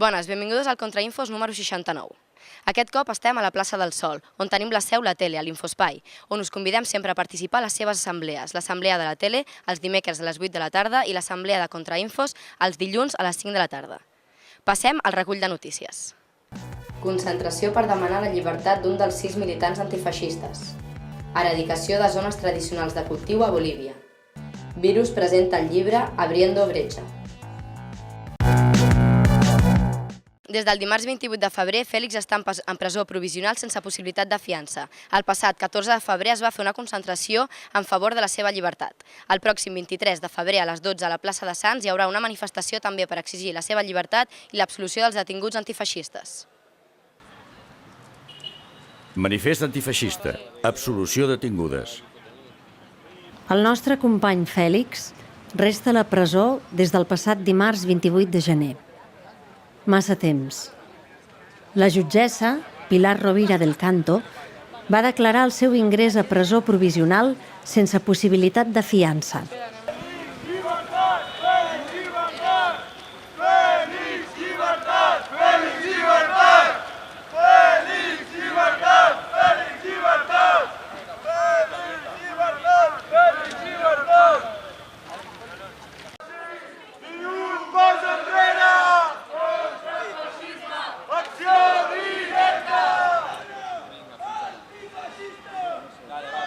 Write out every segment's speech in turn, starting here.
Bones, benvingudes al Contrainfos número 69. Aquest cop estem a la plaça del Sol, on tenim la seu La Tele, a l'Infospai, on us convidem sempre a participar a les seves assemblees, l'assemblea de La Tele els dimecres a les 8 de la tarda i l'assemblea de Contrainfos els dilluns a les 5 de la tarda. Passem al recull de notícies. Concentració per demanar la llibertat d'un dels 6 militants antifeixistes. Eradicació de zones tradicionals de cultiu a Bolívia. Virus presenta el llibre Abriendo brecha. Des del dimarts 28 de febrer, Fèlix està en presó provisional sense possibilitat de fiança. El passat 14 de febrer es va fer una concentració en favor de la seva llibertat. El pròxim 23 de febrer a les 12 a la plaça de Sants hi haurà una manifestació també per exigir la seva llibertat i l'absolució dels detinguts antifeixistes. Manifest antifeixista. Absolució detingudes. El nostre company Fèlix resta a la presó des del passat dimarts 28 de gener. Massa temps. La jutgessa, Pilar Rovira del Canto, va declarar el seu ingrés a presó provisional sense possibilitat de fiança.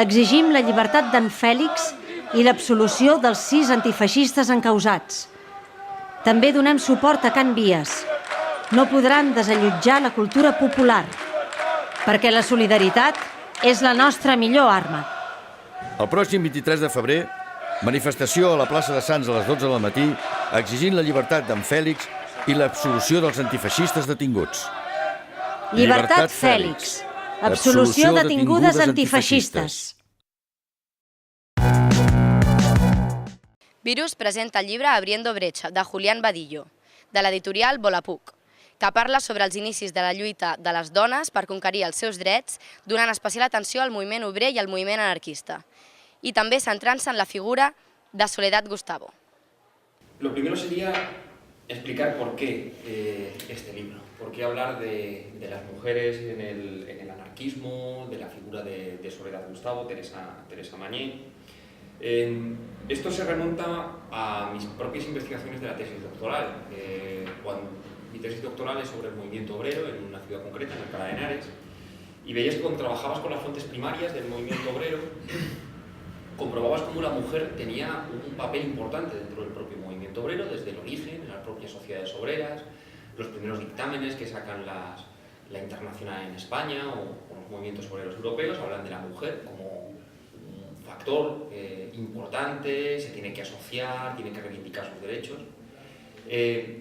Exigim la llibertat d'en Fèlix i l'absolució dels 6 antifeixistes encausats. També donem suport a Can Vies. No podran desallotjar la cultura popular, perquè la solidaritat és la nostra millor arma. El pròxim 23 de febrer, manifestació a la plaça de Sants a les 12 del matí, exigint la llibertat d'en Fèlix i l'absolució dels antifeixistes detinguts. Llibertat Fèlix. Absolució detingudes antifeixistes. Virus presenta el llibre Abriendo brecha, de Julián Vadillo, de l'editorial Volapuc, que parla sobre els inicis de la lluita de les dones per conquerir els seus drets, donant especial atenció al moviment obrer i al moviment anarquista, i també centrant-se en la figura de Soledad Gustavo. Lo primero sería explicar por qué este libro, por qué hablar de las mujeres en el anarquismo, de la figura de Soledad Gustavo, Teresa Mañé. Esto se remonta a mis propias investigaciones de la tesis doctoral. Mi tesis doctoral es sobre el movimiento obrero en una ciudad concreta, en Alcalá de Henares, y veías que cuando trabajabas con las fuentes primarias del movimiento obrero, comprobabas cómo la mujer tenía un papel importante dentro del propio movimiento obrero, desde el origen, en las propias sociedades obreras, los primeros dictámenes que sacan la Internacional en España o los movimientos obreros europeos hablan de la mujer como un factor importante, se tiene que asociar, tiene que reivindicar sus derechos,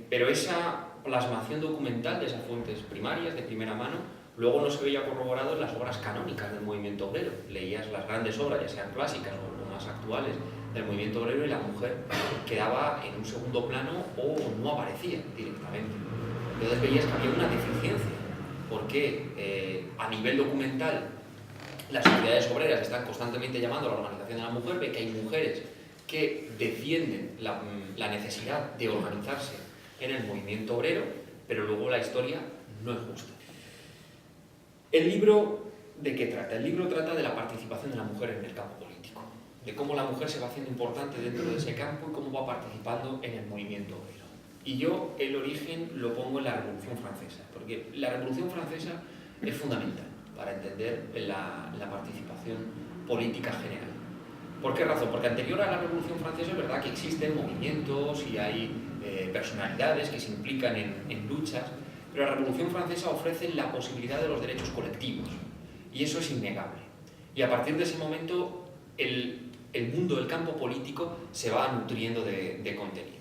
pero esa plasmación documental de esas fuentes primarias de primera mano luego no se veía corroborado en las obras canónicas del movimiento obrero. Leías las grandes obras, ya sean clásicas o más actuales, del movimiento obrero y la mujer quedaba en un segundo plano o no aparecía directamente. Entonces veías que había una deficiencia, porque a nivel documental las sociedades obreras están constantemente llamando a la organización de la mujer, ve que hay mujeres que defienden la necesidad de organizarse en el movimiento obrero, pero luego la historia no es justa. ¿El libro de qué trata? El libro trata de la participación de la mujer en el campo político, de cómo la mujer se va haciendo importante dentro de ese campo y cómo va participando en el movimiento obrero. Y yo el origen lo pongo en la Revolución Francesa, porque la Revolución Francesa es fundamental para entender la participación política general. ¿Por qué razón? Porque anterior a la Revolución Francesa es verdad que existen movimientos y hay personalidades que se implican en luchas, pero la Revolución Francesa ofrece la posibilidad de los derechos colectivos, y eso es innegable. Y a partir de ese momento, el mundo del campo político se va nutriendo de contenido.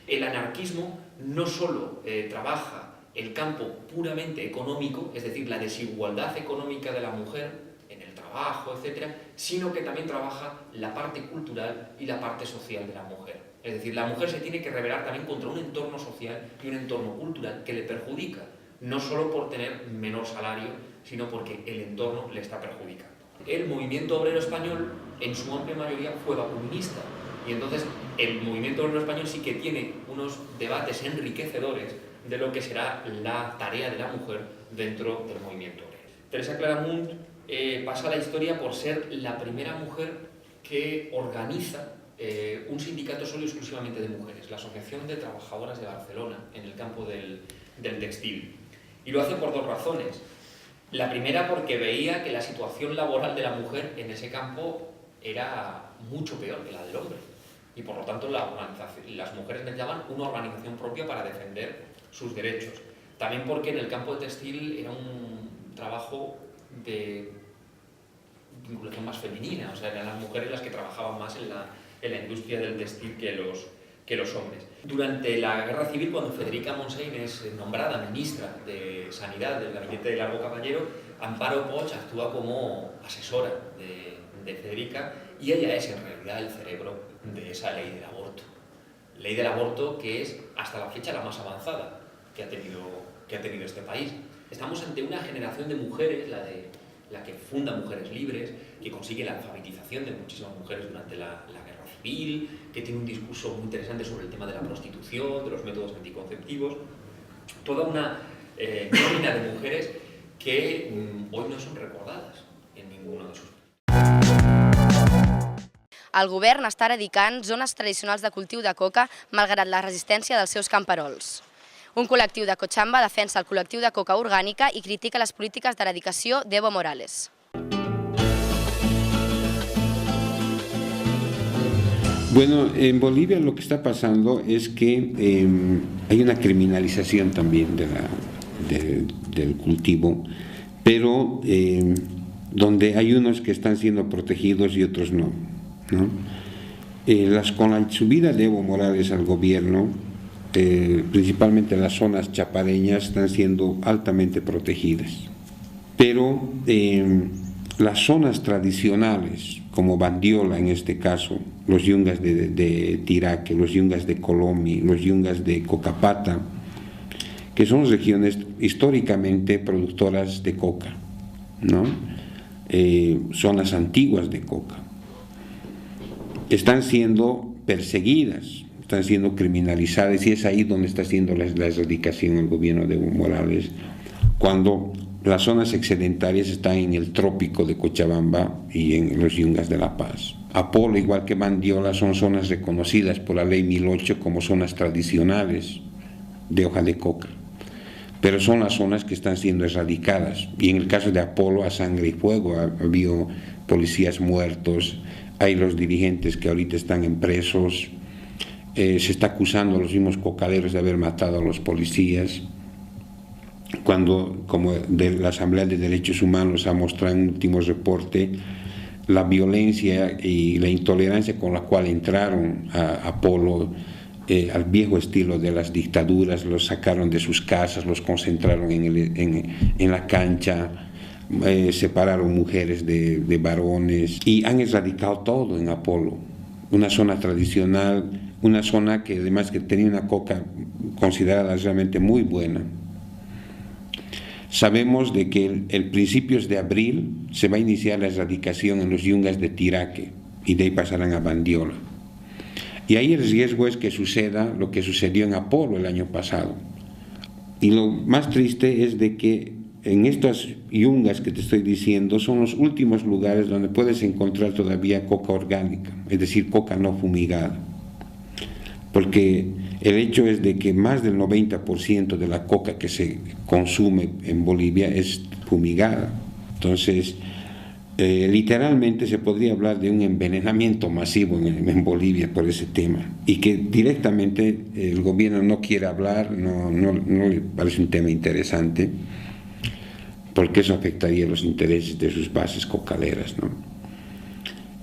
El anarquismo no solo trabaja el campo puramente económico, es decir, la desigualdad económica de la mujer en el trabajo, etc., sino que también trabaja la parte cultural y la parte social de la mujer. Es decir, la mujer se tiene que rebelar también contra un entorno social y un entorno cultural que le perjudica, no solo por tener menor salario, sino porque el entorno le está perjudicando. El movimiento obrero español, en su amplia mayoría, fue vacuinista, y entonces el movimiento obrero español sí que tiene unos debates enriquecedores de lo que será la tarea de la mujer dentro del movimiento obrero. Teresa Claramunt pasa a la historia por ser la primera mujer que organiza un sindicato solo y exclusivamente de mujeres, la Asociación de Trabajadoras de Barcelona, en el campo del textil. Y lo hace por dos razones. La primera, porque veía que la situación laboral de la mujer en ese campo era mucho peor que la del hombre. Y por lo tanto las mujeres necesitaban una organización propia para defender sus derechos. También porque en el campo del textil era un trabajo de vinculación más femenina, o sea, eran las mujeres las que trabajaban más en la industria del textil que los hombres. Durante la Guerra Civil, cuando Federica Montseny es nombrada ministra de Sanidad del gabinete de Largo Caballero, Amparo Poch actúa como asesora de Federica y ella es en realidad el cerebro de esa ley del aborto. Ley del aborto que es hasta la fecha la más avanzada que ha tenido este país. Estamos ante una generación de mujeres, la que funda Mujeres Libres, que consigue la alfabetización de muchísimas mujeres durante la Guerra Civil, que tiene un discurso muy interesante sobre el tema de la prostitución, de los métodos anticonceptivos, toda una nómina de mujeres que hoy no son recordadas en ninguno de sus países. El govern està dedicant zones tradicionals de cultiu de coca malgrat la resistència dels seus camperols. Un col·lectiu de Cochabamba defensa el col·lectiu de coca orgànica i critica les polítiques d'eradicació d'Evo Morales. Bueno, en Bolivia lo que está pasando es que hay una criminalización también del cultivo, pero donde hay unos que están siendo protegidos y otros no, ¿no? Con la subida de Evo Morales al gobierno, principalmente las zonas chapareñas están siendo altamente protegidas, pero las zonas tradicionales, como Bandiola en este caso, los yungas de Tiraque, los yungas de Colomi, los yungas de Cocapata, que son regiones históricamente productoras de coca, ¿no? Zonas antiguas de coca, están siendo perseguidas, están siendo criminalizadas, y es ahí donde está haciendo la erradicación el gobierno de Evo Morales, cuando las zonas excedentarias están en el trópico de Cochabamba y en los yungas de La Paz. Apolo, igual que Bandiola, son zonas reconocidas por la ley 1008 como zonas tradicionales de hoja de coca, pero son las zonas que están siendo erradicadas, y en el caso de Apolo a sangre y fuego, ha habido policías muertos, hay los dirigentes que ahorita están en presos, se está acusando a los mismos cocaderos de haber matado a los policías, cuando, como de la Asamblea de Derechos Humanos ha mostrado en un último reporte, la violencia y la intolerancia con la cual entraron a Apolo, al viejo estilo de las dictaduras, los sacaron de sus casas, los concentraron en la cancha, separaron mujeres de varones y han erradicado todo en Apolo, una zona tradicional, una zona que además que tenía una coca considerada realmente muy buena. Sabemos de que el principios de abril se va a iniciar la erradicación en los yungas de Tiraque y de ahí pasarán a Bandiola. Y ahí el riesgo es que suceda lo que sucedió en Apolo el año pasado. Y lo más triste es de que en estas yungas que te estoy diciendo son los últimos lugares donde puedes encontrar todavía coca orgánica, es decir, coca no fumigada. Porque el hecho es de que más del 90% de la coca que se consume en Bolivia es fumigada. Entonces, literalmente se podría hablar de un envenenamiento masivo en Bolivia por ese tema, y que directamente el gobierno no quiere hablar, no le parece un tema interesante, porque eso afectaría los intereses de sus bases cocaleras, ¿no?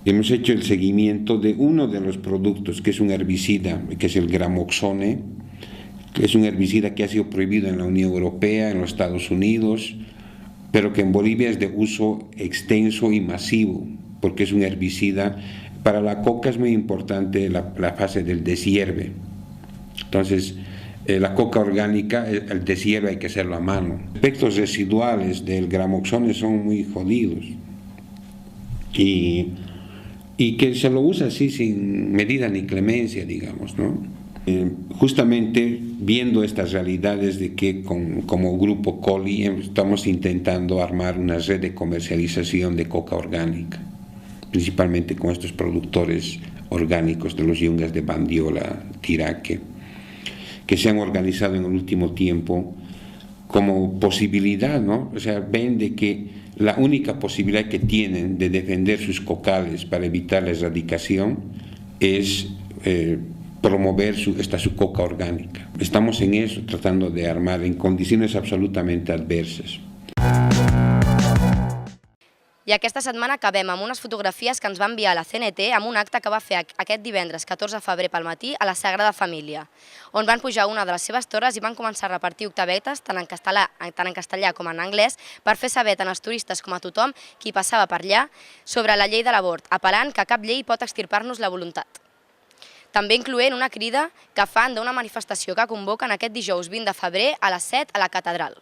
Hemos hecho el seguimiento de uno de los productos, que es un herbicida, que es el gramoxone, que es un herbicida que ha sido prohibido en la Unión Europea, en los Estados Unidos, pero que en Bolivia es de uso extenso y masivo, porque es un herbicida. Para la coca es muy importante la fase del deshierve. Entonces, la coca orgánica, el deshierve hay que hacerlo a mano. Los efectos residuales del gramoxone son muy jodidos. Y que se lo usa así sin medida ni clemencia, digamos, ¿no? Justamente viendo estas realidades de que como Grupo Coli estamos intentando armar una red de comercialización de coca orgánica, principalmente con estos productores orgánicos de los yungas de Bandiola, Tiraque, que se han organizado en el último tiempo como posibilidad, ¿no? O sea, ven de que la única posibilidad que tienen de defender sus cocales para evitar la erradicación es promover su coca orgánica. Estamos en eso, tratando de armar en condiciones absolutamente adversas. I aquesta setmana acabem amb unes fotografies que ens va enviar la CNT amb un acte que va fer aquest divendres 14 de febrer pel matí a la Sagrada Família, on van pujar una de les seves torres i van començar a repartir octavetes tant en castellà com en anglès per fer saber tant als turistes com a tothom qui passava per allà sobre la llei de l'abort, apel·lant que cap llei pot extirpar-nos la voluntat. També incloent una crida que fan d'una manifestació que convoquen aquest dijous 20 de febrer a les 7 a la Catedral.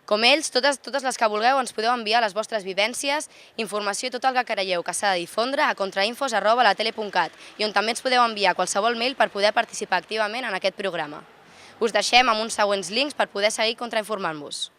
Com ells, totes les que vulgueu ens podeu enviar les vostres vivències, informació i tot el que creieu que s'ha de difondre a contrainfos@latele.cat i on també ens podeu enviar qualsevol mail per poder participar activament en aquest programa. Us deixem amb uns següents links per poder seguir contrainformant-vos.